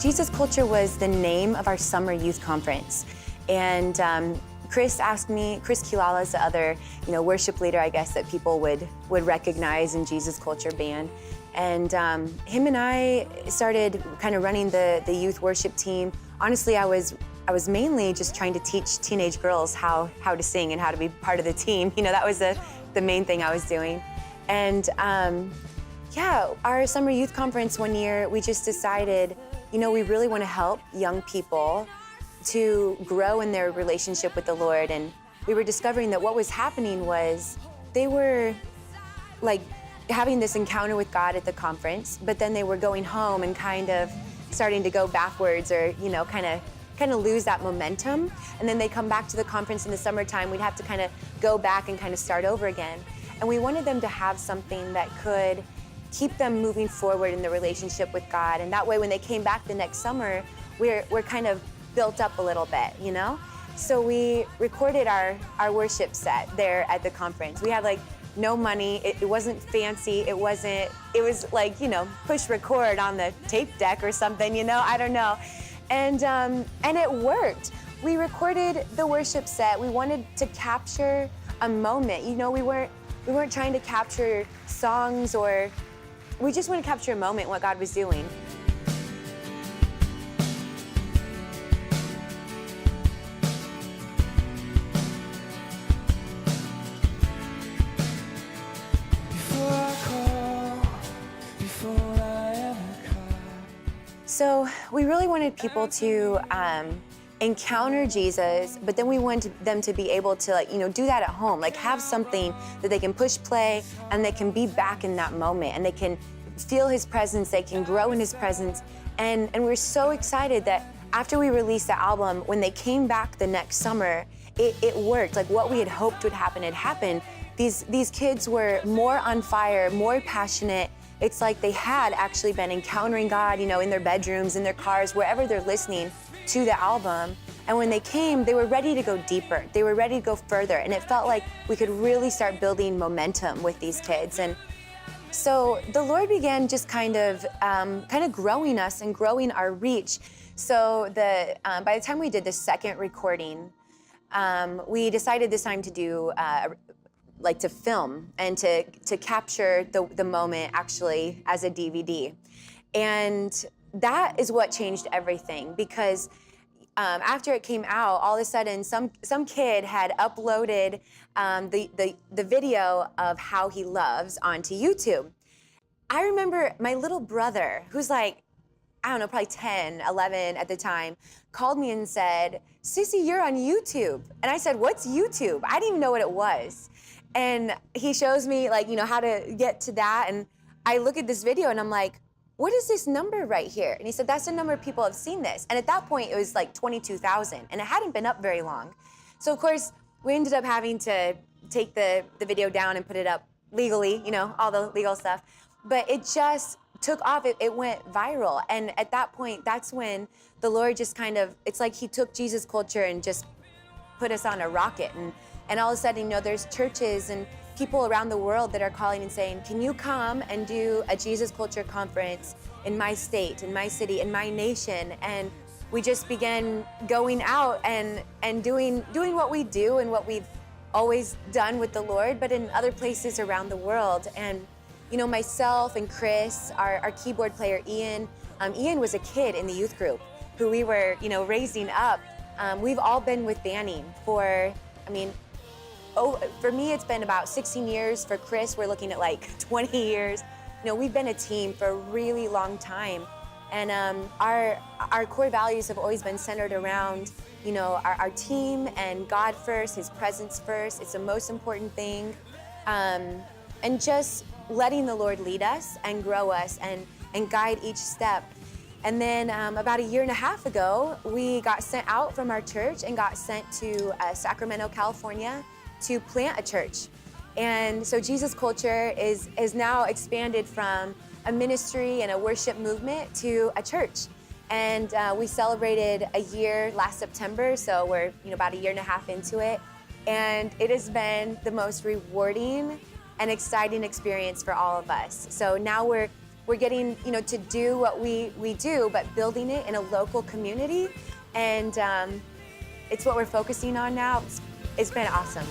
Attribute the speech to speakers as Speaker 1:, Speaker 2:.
Speaker 1: Jesus Culture was the name of our summer youth conference. And Chris Kilala is the other, worship leader, I guess, that people would recognize in Jesus Culture band. And him and I started kind of running the youth worship team. Honestly, I was mainly just trying to teach teenage girls how to sing and how to be part of the team. That was the main thing I was doing. And yeah, our summer youth conference one year, we just decided, we really want to help young people to grow in their relationship with the Lord. And we were discovering that what was happening was they were like having this encounter with God at the conference, but then they were going home and kind of starting to go backwards or, kind of lose that momentum. And then they come back to the conference in the summertime, we'd have to kind of go back and kind of start over again. And we wanted them to have something that could keep them moving forward in the relationship with God. And that way, when they came back the next summer, we're kind of built up a little bit, So we recorded our worship set there at the conference. We had no money, it wasn't fancy, it was like, push record on the tape deck or something, I don't know. And it worked. We recorded the worship set. We wanted to capture a moment. We weren't trying to capture songs, or we just wanted to capture a moment, what God was doing. So we really wanted people to encounter Jesus, but then we wanted them to be able to do that at home, have something that they can push play and they can be back in that moment and they can feel his presence, they can grow in his presence. And we're so excited that after we released the album, when they came back the next summer, it worked. What we had hoped would happen had happened. These kids were more on fire, more passionate. It's like they had actually been encountering God, in their bedrooms, in their cars, wherever they're listening to the album. And when they came, they were ready to go deeper. They were ready to go further. And it felt like we could really start building momentum with these kids. And so the Lord began just kind of growing us and growing our reach. So by the time we did the second recording, we decided this time to do to film and to capture the moment actually as a DVD. And that is what changed everything, because after it came out, all of a sudden some kid had uploaded the video of How He Loves onto YouTube. I remember my little brother, who's probably 10, 11 at the time, called me and said, "Sissy, you're on YouTube." And I said, "What's YouTube?" I didn't even know what it was. And he shows me how to get to that. And I look at this video and I'm like, "What is this number right here?" And he said, "That's the number of people have seen this." And at that point, it was 22,000 and it hadn't been up very long. So of course, we ended up having to take the video down and put it up legally, all the legal stuff. But it just took off, it went viral. And at that point, that's when the Lord just it's like he took Jesus Culture and just put us on a rocket. And all of a sudden, there's churches and people around the world that are calling and saying, "Can you come and do a Jesus Culture conference in my state, in my city, in my nation?" And we just began going out and doing what we do and what we've always done with the Lord, but in other places around the world. And myself and Chris, our keyboard player, Ian was a kid in the youth group who we were, raising up. We've all been with banning for me, it's been about 16 years. For Chris, we're looking at 20 years. We've been a team for a really long time. And our core values have always been centered around, our team and God first, his presence first. It's the most important thing. And just letting the Lord lead us and grow us and guide each step. And then about a year and a half ago, we got sent out from our church and got sent to Sacramento, California to plant a church. And so Jesus Culture is now expanded from a ministry and a worship movement to a church. And we celebrated a year last September, so we're about a year and a half into it. And it has been the most rewarding and exciting experience for all of us. So now we're we're getting, you know, to do what we do, but building it in a local community. And it's what we're focusing on now. It's been awesome.